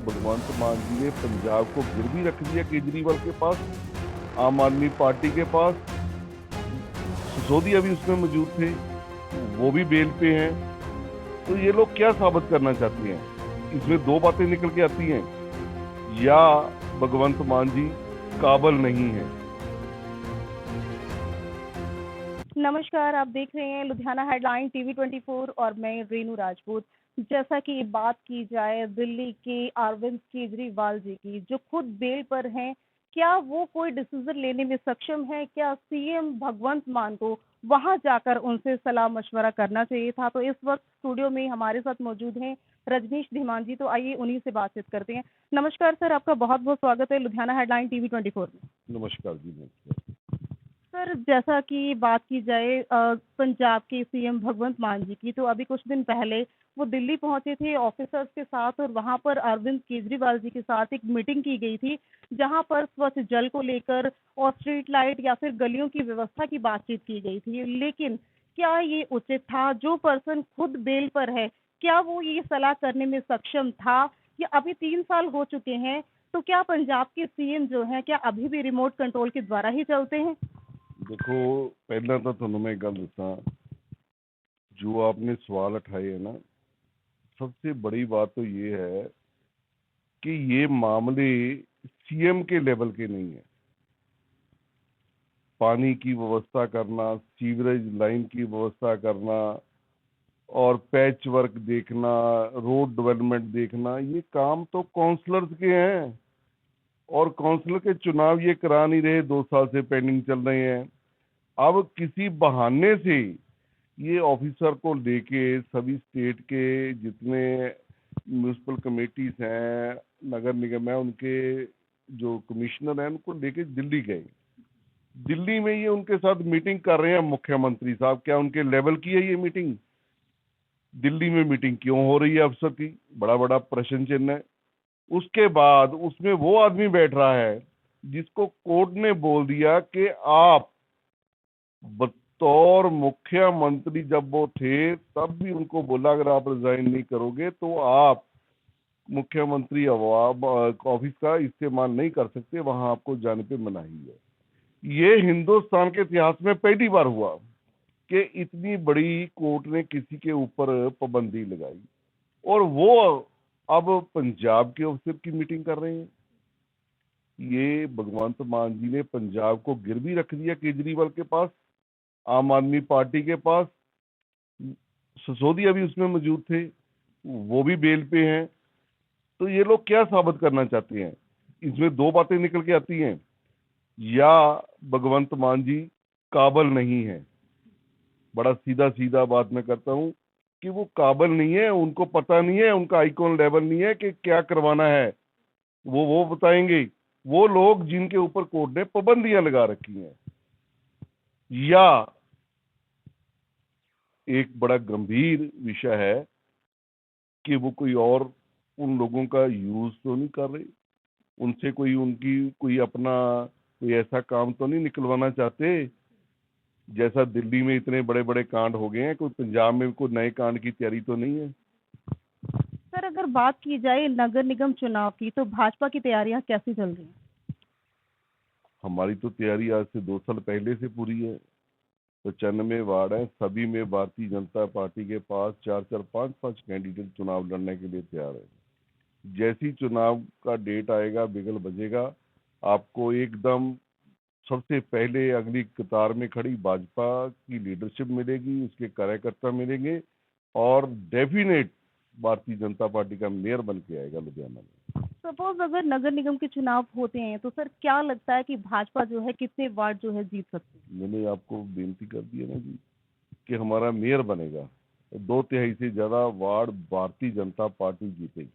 भगवंत मान जी ने पंजाब को गिरवी रख दिया केजरीवाल के पास, आम आदमी पार्टी के पास। सिसोदिया भी उसमें मौजूद थे, वो भी बेल पे हैं। तो ये लोग क्या साबित करना चाहते हैं? इसमें दो बातें निकल के आती हैं, या भगवंत मान जी काबिल नहीं है। नमस्कार, आप देख रहे हैं लुधियाना हेडलाइन टीवी 24 और मैं रेनू राजपूत। जैसा कि बात की जाए दिल्ली के अरविंद केजरीवाल जी की, जो खुद बेल पर हैं, क्या वो कोई डिसीजन लेने में सक्षम है? क्या सीएम भगवंत मान को वहां जाकर उनसे सलाह मशवरा करना चाहिए था? तो इस वक्त स्टूडियो में हमारे साथ मौजूद हैं रजनीश धीमान जी, तो आइए उन्हीं से बातचीत करते हैं। नमस्कार सर, आपका बहुत बहुत स्वागत है लुधियाना हेडलाइन टीवी 24 में। नमस्कार जी, नमस्कार। सर, जैसा कि बात की जाए पंजाब के सीएम भगवंत मान जी की, तो अभी कुछ दिन पहले वो दिल्ली पहुंचे थे ऑफिसर्स के साथ और वहां पर अरविंद केजरीवाल जी के साथ एक मीटिंग की गई थी, जहां पर स्वच्छ जल को लेकर और स्ट्रीट लाइट या फिर गलियों की व्यवस्था की बातचीत की गई थी। लेकिन क्या ये उचित था? जो पर्सन खुद बेल पर है, क्या वो ये सलाह करने में सक्षम था? या अभी 3 साल हो चुके हैं, तो क्या पंजाब के सीएम जो हैं, क्या अभी भी रिमोट कंट्रोल के द्वारा ही चलते हैं? देखो, पहला तो ਤੁਹਾਨੂੰ मैं गल दसा, जो आपने सवाल उठाए है ना, सबसे बड़ी बात तो ये है कि ये मामले सीएम के लेवल के नहीं है। पानी की व्यवस्था करना, सीवरेज लाइन की व्यवस्था करना और पैच वर्क देखना, रोड डेवलपमेंट देखना, ये काम तो काउंसलर्स के हैं। और काउंसलर के चुनाव ये करा नहीं रहे, 2 साल से पेंडिंग चल रहे हैं। अब किसी बहाने से ये ऑफिसर को लेके सभी स्टेट के जितने म्यूनिसिपल कमेटीज हैं, नगर निगम है, उनके जो कमिश्नर हैं, उनको लेके दिल्ली गए। दिल्ली में ये उनके साथ मीटिंग कर रहे हैं मुख्यमंत्री साहब। क्या उनके लेवल की है ये मीटिंग? दिल्ली में मीटिंग क्यों हो रही है अफसर की? बड़ा बड़ा प्रश्न चिन्ह है। उसके बाद उसमें वो आदमी बैठ रहा है जिसको कोर्ट ने बोल दिया कि आप बतौर मुख्यमंत्री, जब वो थे तब भी उनको बोला अगर आप रिजाइन नहीं करोगे तो आप मुख्यमंत्री ऑफिस का इस्तेमाल नहीं कर सकते, वहां आपको जाने पे मनाही है। ये हिंदुस्तान के इतिहास में पहली बार हुआ कि इतनी बड़ी कोर्ट ने किसी के ऊपर पाबंदी लगाई। और वो अब पंजाब के अफसर की मीटिंग कर रहे हैं। ये भगवंत मान जी ने पंजाब को गिरवी रख दिया केजरीवाल के पास, आम आदमी पार्टी के पास। सिसोदिया भी उसमें मौजूद थे, वो भी बेल पे हैं। तो ये लोग क्या साबित करना चाहते हैं? इसमें दो बातें निकल के आती हैं, या भगवंत मान जी काबिल नहीं है। बड़ा सीधा सीधा बात मैं करता हूँ कि वो काबिल नहीं है, उनको पता नहीं है, उनका आइकॉन लेवल नहीं है कि क्या करवाना है। वो बताएंगे, वो लोग जिनके ऊपर कोर्ट ने पाबंदियां लगा रखी हैं। या एक बड़ा गंभीर विषय है कि वो कोई और उन लोगों का यूज तो नहीं कर रहे, उनसे कोई उनकी कोई अपना कोई ऐसा काम तो नहीं निकलवाना चाहते जैसा दिल्ली में इतने बड़े बड़े कांड हो गए हैं। कोई पंजाब में कोई नए कांड की तैयारी तो नहीं है। सर, अगर बात की जाए नगर निगम चुनाव की, तो भाजपा की तैयारियां कैसी चल रही हैं? हमारी तो तैयारी आज से 2 साल पहले से पूरी है। 95 वार्ड हैं, सभी में भारतीय जनता पार्टी के पास 4-4, 5-5 कैंडिडेट चुनाव लड़ने के लिए तैयार है। जैसी चुनाव का डेट आएगा, बिगल बजेगा, आपको एकदम सबसे पहले अगली कतार में खड़ी भाजपा की लीडरशिप मिलेगी, उसके कार्यकर्ता मिलेंगे, और डेफिनेट भारतीय जनता पार्टी का मेयर बन के आएगा लुधियाना में। सपोज अगर नगर निगम के चुनाव होते हैं, तो सर क्या लगता है कि भाजपा जो है कितने वार्ड जो है जीत सकती है? मैंने आपको बेनती कर दी है ना जी कि हमारा मेयर बनेगा, 2/3 से ज्यादा वार्ड भारतीय जनता पार्टी जीतेगी।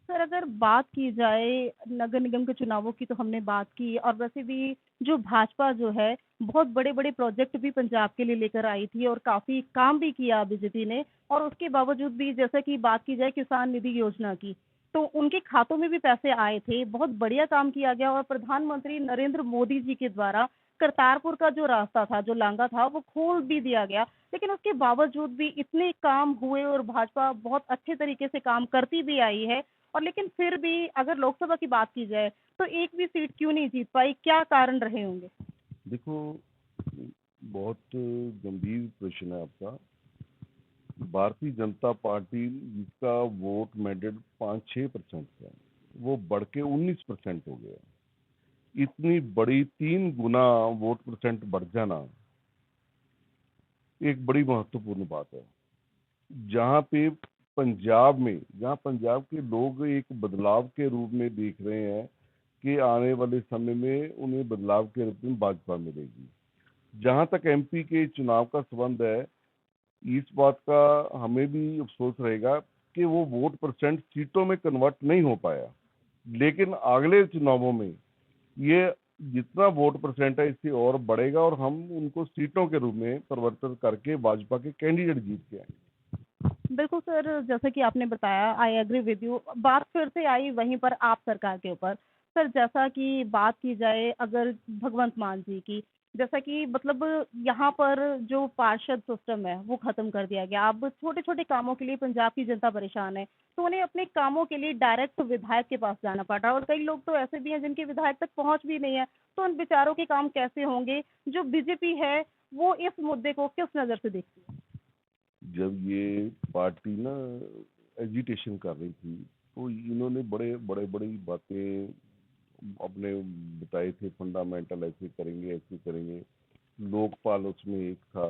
सर, अगर बात की जाए नगर निगम के चुनावों की, तो हमने बात की, और वैसे भी जो भाजपा जो है बहुत बड़े बड़े प्रोजेक्ट भी पंजाब के लिए लेकर आई थी और काफी काम भी किया बीजेपी ने। और उसके बावजूद भी जैसा कि बात की जाए किसान निधि योजना की, तो उनके खातों में भी पैसे आए थे, बहुत बढ़िया काम किया गया और प्रधानमंत्री नरेंद्र मोदी जी के द्वारा करतारपुर का जो रास्ता था, जो लांगा था, वो खोल भी दिया गया। लेकिन उसके बावजूद भी इतने काम हुए और भाजपा बहुत अच्छे तरीके से काम करती भी आई है। और लेकिन फिर भी अगर लोकसभा की बात की जाए तो एक भी सीट क्यों नहीं जीत पाई, क्या कारण रहे होंगे? देखो, बहुत गंभीर प्रश्न है आपका। भारतीय जनता पार्टी, जिसका वोट मैंडेट 5-6% है, वो बढ़ के 19% हो गया। इतनी बड़ी 3 गुना वोट परसेंट बढ़ जाना एक बड़ी महत्वपूर्ण बात है। जहाँ पे पंजाब में, जहाँ पंजाब के लोग एक बदलाव के रूप में देख रहे हैं कि आने वाले समय में उन्हें बदलाव के रूप में भाजपा मिलेगी। जहाँ तक एमपी के चुनाव का संबंध है, इस बात का हमें भी अफसोस रहेगा कि वो वोट परसेंट सीटों में कन्वर्ट नहीं हो पाया। लेकिन अगले चुनावों में ये जितना वोट परसेंट है इससे और बढ़ेगा और हम उनको सीटों के रूप में परिवर्तित करके भाजपा के कैंडिडेट जीत के आएंगे। बिल्कुल सर, जैसा कि आपने बताया, आई एग्री विद यू। बात फिर से आई वहीं पर आप सरकार के ऊपर। सर, जैसा कि बात की जाए अगर भगवंत मान जी की, जैसा कि मतलब यहाँ पर जो पार्षद सिस्टम है वो ख़त्म कर दिया गया। अब छोटे-छोटे कामों के लिए पंजाब की जनता परेशान है, तो उन्हें अपने कामों के लिए डायरेक्ट विधायक के पास जाना पड़ रहा है और कई लोग तो ऐसे भी हैं जिनके विधायक तक पहुँच भी नहीं है। तो उन बेचारों के काम कैसे होंगे? जो बीजेपी है वो इस मुद्दे को किस नज़र से देखती है? जब ये पार्टी ना एजिटेशन कर रही थी, तो इन्होंने बड़े बड़े बड़ी बातें अपने बताए थे, फंडामेंटल ऐसे करेंगे ऐसे करेंगे। लोकपाल उसमें एक था,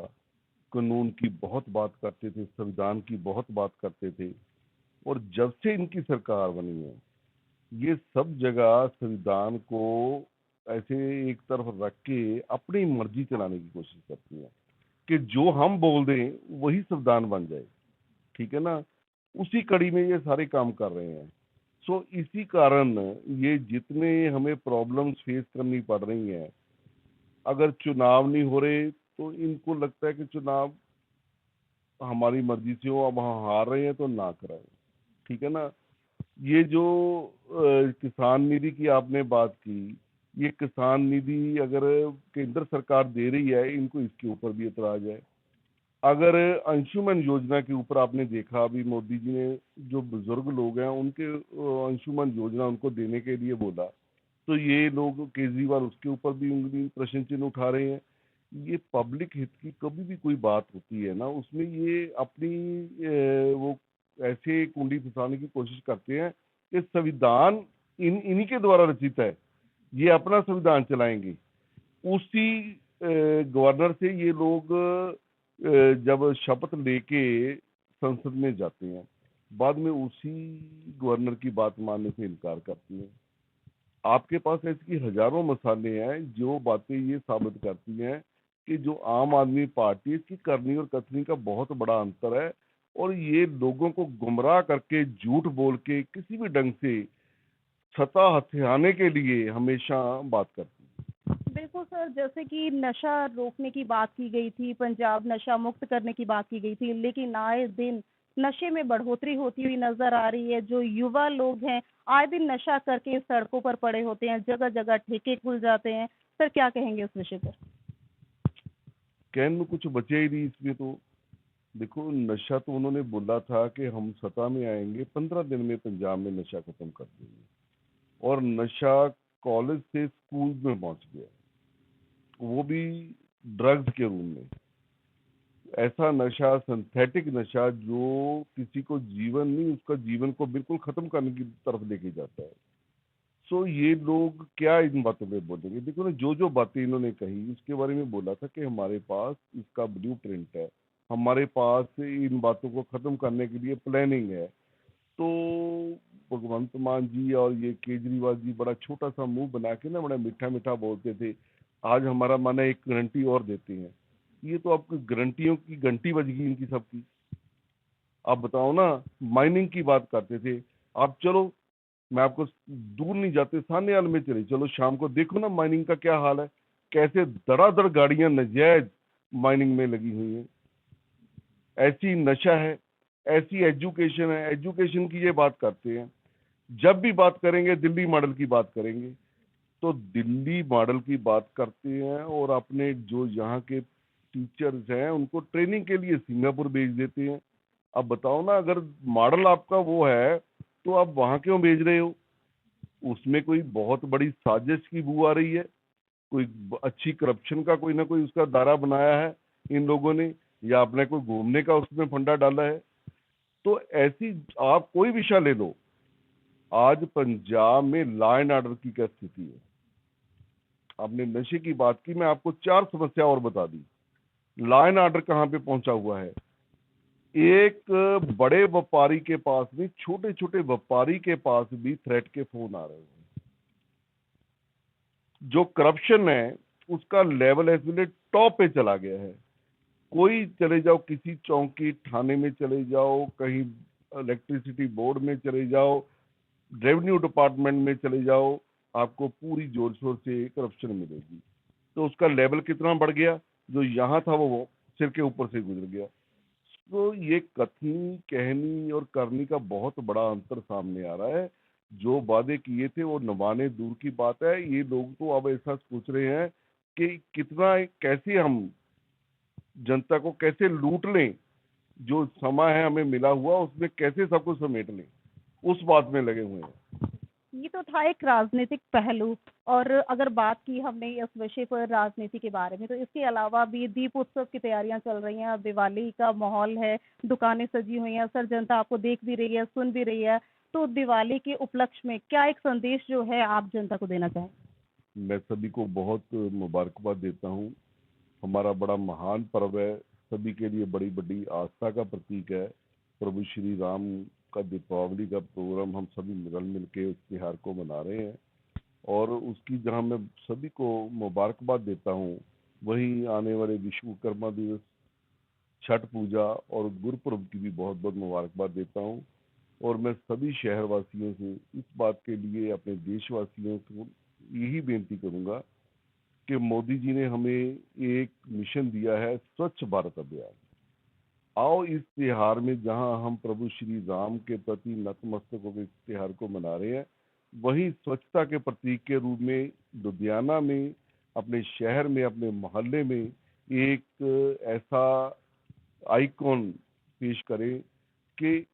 कानून की बहुत बात करते थे, संविधान की बहुत बात करते थे। और जब से इनकी सरकार बनी है, ये सब जगह संविधान को ऐसे एक तरफ रख के अपनी मर्जी चलाने की कोशिश करती है कि जो हम बोल दें वही संविधान बन जाए। ठीक है ना? उसी कड़ी में ये सारे काम कर रहे हैं। सो इसी कारण ये जितने हमें प्रॉब्लम्स फेस करनी पड़ रही हैं, अगर चुनाव नहीं हो रहे तो इनको लगता है कि चुनाव हमारी मर्जी से हो, अब हम हार रहे हैं तो ना कराएं। ठीक है ना? ये जो किसान निधि की आपने बात की, ये किसान निधि अगर केंद्र सरकार दे रही है, इनको इसके ऊपर भी एतराज है। अगर अंशुमन योजना के ऊपर आपने देखा, अभी मोदी जी ने जो बुजुर्ग लोग हैं उनके अंशुमन योजना उनको देने के लिए बोला, तो ये लोग केजरीवाल उसके ऊपर भी उंगली प्रश्न चिन्ह उठा रहे हैं। ये पब्लिक हित की कभी भी कोई बात होती है ना, उसमें ये अपनी वो ऐसे कुंडी फंसाने की कोशिश करते हैं कि संविधान इन्हीं के द्वारा रचित है, ये अपना संविधान चलाएंगे। उसी गवर्नर से ये लोग जब शपथ लेके संसद में जाते हैं, बाद में उसी गवर्नर की बात मानने से इनकार करती हैं। आपके पास ऐसी हजारों मसाले हैं जो बातें ये साबित करती हैं कि जो आम आदमी पार्टी है, इसकी करनी और कथनी का बहुत बड़ा अंतर है। और ये लोगों को गुमराह करके झूठ बोल के किसी भी ढंग से सत्ता हथियाने के लिए हमेशा बात करती है। बिल्कुल सर, जैसे कि नशा रोकने की बात की गई थी, पंजाब नशा मुक्त करने की बात की गई थी, लेकिन आए दिन नशे में बढ़ोतरी होती हुई नज़र आ रही है। जो युवा लोग हैं, आए दिन नशा करके सड़कों पर पड़े होते हैं, जगह-जगह ठेके खुल जाते हैं। सर, क्या कहेंगे उस विषय पर? कहने में कुछ बचे ही नहीं इसमें तो। देखो, नशा तो उन्होंने बोला था कि हम सत्ता में आएंगे, 15 दिन में पंजाब में नशा खत्म कर देंगे। और नशा कॉलेज से स्कूल में पहुंच गया, वो भी ड्रग्स के रूप में। ऐसा नशा, सिंथेटिक नशा, जो किसी को जीवन नहीं, उसका जीवन को बिल्कुल खत्म करने की तरफ लेके जाता है। सो ये लोग क्या इन बातों पे बोलेंगे? देखो ना, जो जो बातें इन्होंने कही उसके बारे में बोला था कि हमारे पास इसका ब्लूप्रिंट है, हमारे पास इन बातों को खत्म करने के लिए प्लानिंग है। तो भगवंत मान जी और ये केजरीवाल जी बड़ा छोटा सा मुंह बना के ना बड़ा मीठा मीठा बोलते थे, आज हमारा मन है एक गारंटी और देते हैं। ये तो आपकी गारंटियों की घंटी बज गई इनकी सबकी। आप बताओ ना, माइनिंग की बात करते थे। आप चलो, मैं आपको दूर नहीं जाते, सान्याल में चले चलो, शाम को देखो ना माइनिंग का क्या हाल है, कैसे धड़ाधड़ गाड़ियां नजायज माइनिंग में लगी हुई हैं। ऐसी नशा है, ऐसी एजुकेशन है, एजुकेशन की ये बात करते हैं। जब भी बात करेंगे दिल्ली मॉडल की बात करेंगे, तो दिल्ली मॉडल की बात करते हैं और अपने जो यहाँ के टीचर्स हैं उनको ट्रेनिंग के लिए सिंगापुर भेज देते हैं। अब बताओ ना, अगर मॉडल आपका वो है तो आप वहां क्यों भेज रहे हो? उसमें कोई बहुत बड़ी साजिश की बू आ रही है, कोई अच्छी करप्शन का कोई ना कोई उसका दायरा बनाया है इन लोगों ने, या अपने कोई घूमने का उसमें फंडा डाला है। तो ऐसी आप कोई विषय ले लो, आज पंजाब में लॉ एंड ऑर्डर की क्या स्थिति है। आपने नशे की बात की, मैं आपको 4 समस्या और बता दी। लॉ एंड ऑर्डर कहाँ पे पहुंचा हुआ है? एक बड़े व्यापारी के पास भी, छोटे छोटे व्यापारी के पास भी थ्रेट के फोन आ रहे हैं। जो करप्शन है उसका लेवल एज टॉप पे चला गया है। कोई चले जाओ, किसी चौकी थाने में चले जाओ, कहीं इलेक्ट्रिसिटी बोर्ड में चले जाओ, रेवेन्यू डिपार्टमेंट में चले जाओ, आपको पूरी जोर शोर से करप्शन मिलेगी। तो उसका लेवल कितना बढ़ गया, जो यहाँ था वो सिर के ऊपर से गुजर गया। तो ये कथनी कहनी और करनी का बहुत बड़ा अंतर सामने आ रहा है। जो वादे किए थे वो निभाने दूर की बात है। ये लोग तो अब ऐसा सोच रहे हैं कि कितना, कैसे हम जनता को कैसे लूट लें, जो समय है हमें मिला हुआ उसमें कैसे सब कुछ समेट लें, उस बात में लगे हुए हैं। ये तो था एक राजनीतिक पहलू। और अगर बात की हमने इस विषय पर राजनीति के बारे में, तो इसके अलावा भी दीप उत्सव की तैयारियां चल रही हैं, अब दिवाली का माहौल है, दुकानें सजी हुई हैं, अक्सर जनता आपको देख भी रही है, सुन भी रही है। तो दिवाली के उपलक्ष्य में क्या एक संदेश जो है आप जनता को देना चाहें? मैं सभी को बहुत मुबारकबाद देता हूँ। हमारा बड़ा महान पर्व है, सभी के लिए बड़ी बड़ी आस्था का प्रतीक है। प्रभु श्री राम का दीपावली का प्रोग्राम हम सभी मिल मिल के उस त्योहार को मना रहे हैं, और उसकी जहां मैं सभी को मुबारकबाद देता हूँ, वहीं आने वाले विश्वकर्मा दिवस, छठ पूजा और गुरुपर्व की भी बहुत बहुत मुबारकबाद देता हूँ। और मैं सभी शहरवासियों से इस बात के लिए, अपने देशवासियों को यही बेनती करूंगा कि मोदी जी ने हमें एक मिशन दिया है, स्वच्छ भारत अभियान। आओ इस त्योहार में, जहां हम प्रभु श्री राम के प्रति नतमस्तक होकर इस त्योहार को मना रहे हैं, वही स्वच्छता के प्रतीक के रूप में लुधियाना में, अपने शहर में, अपने मोहल्ले में एक ऐसा आइकॉन पेश करें कि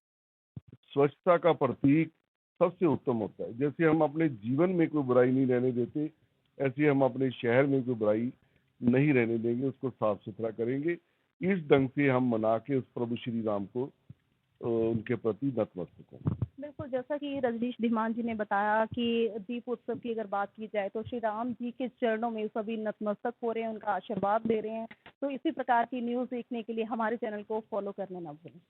स्वच्छता का प्रतीक सबसे उत्तम होता है। जैसे हम अपने जीवन में कोई बुराई नहीं रहने देते, ऐसे हम अपने शहर में कोई बुराई नहीं रहने देंगे, उसको साफ सुथरा करेंगे। इस ढंग से हम मना के उस प्रभु श्री राम को उनके प्रति नतमस्तक हों। बिल्कुल, जैसा कि रजनीश धीमान जी ने बताया कि दीप उत्सव की अगर बात की जाए तो श्री राम जी के चरणों में सभी नतमस्तक हो रहे हैं, उनका आशीर्वाद ले रहे हैं। तो इसी प्रकार की न्यूज़ देखने के लिए हमारे चैनल को फॉलो करना ना भूलें।